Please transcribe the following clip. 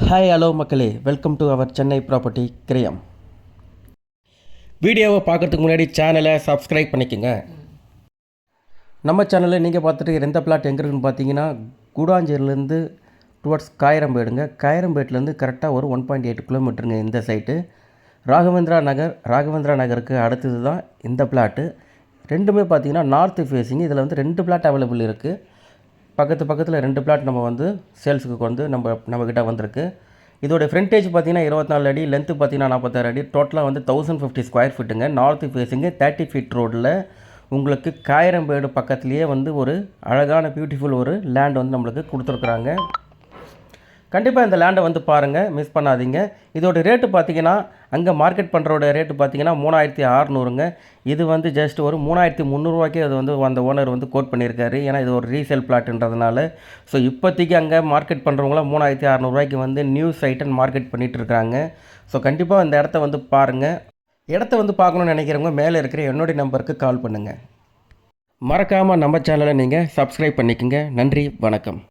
Hi hello மக்களே, welcome to our Chennai property கிரயம். வீடியோவை பார்க்குறதுக்கு முன்னாடி சேனலை சப்ஸ்கிரைப் பண்ணிக்கோங்க. நம்ம சேனலில் நீங்கள் பார்த்துட்டு எந்த பிளாட் எங்கே இருக்குன்னு பார்த்தீங்கன்னா, கூடாஞ்சேரிலேருந்து டுவர்ட்ஸ் காயரம்பேடுங்க. காயரம்பேட்லேருந்து கரெக்டாக ஒரு 1.8 கிலோமீட்டருங்க இந்த சைட்டு. ராகவேந்திரா நகருக்கு அடுத்தது தான் இந்த பிளாட்டு. ரெண்டுமே பார்த்தீங்கன்னா நார்த்து ஃபேஸிங். இதில் வந்து 2 பிளாட் அவைலபிள் இருக்குது. பக்கத்தில் 2 பிளாட் நம்ம வந்து சேல்ஸுக்கு வந்து நம்மக்கிட்ட வந்திருக்கு. இதோடைய ஃப்ரண்டேஜ் பார்த்தீங்கன்னா 24 அடி, லென்த்து பார்த்தீங்கன்னா 46 அடி, டோட்டலாக வந்து 1050 ஸ்கொயர் ஃபீட்டுங்க. நார்த்து ஃபேஸிங்கு 30 ஃபீட் ரோடில் உங்களுக்கு காயரம்பேடு பக்கத்துலேயே வந்து ஒரு அழகான பியூட்டிஃபுல் ஒரு லேண்ட் வந்து நம்மளுக்கு கொடுத்துருக்குறாங்க. கண்டிப்பாக இந்த லேண்டை வந்து பாருங்கள், மிஸ் பண்ணாதீங்க. இதோட ரேட்டு பார்த்தீங்கன்னா அங்கே மார்க்கெட் பண்ணுறோட ரேட்டு பார்த்தீங்கன்னா 3600ங்க. இது வந்து ஜஸ்ட் ஒரு 3300 அது வந்து அந்த ஓனர் வந்து கோட் பண்ணியிருக்காரு. ஏன்னா இது ஒரு ரீசேல் பிளாட்ன்றதுனால. ஸோ இப்போதைக்கு அங்கே மார்க்கெட் பண்ணுறவங்களாம் 3600 வந்து நியூ சைட் மார்க்கெட் பண்ணிகிட்டு இருக்காங்க. ஸோ கண்டிப்பாக இந்த இடத்த வந்து பாருங்கள். இடத்த வந்து பார்க்கணுன்னு நினைக்கிறவங்க மேலே இருக்கிற என்னுடைய நம்பருக்கு கால் பண்ணுங்கள். மறக்காமல் நம்ம சேனலை நீங்கள் சப்ஸ்கிரைப் பண்ணிக்கோங்க. நன்றி, வணக்கம்.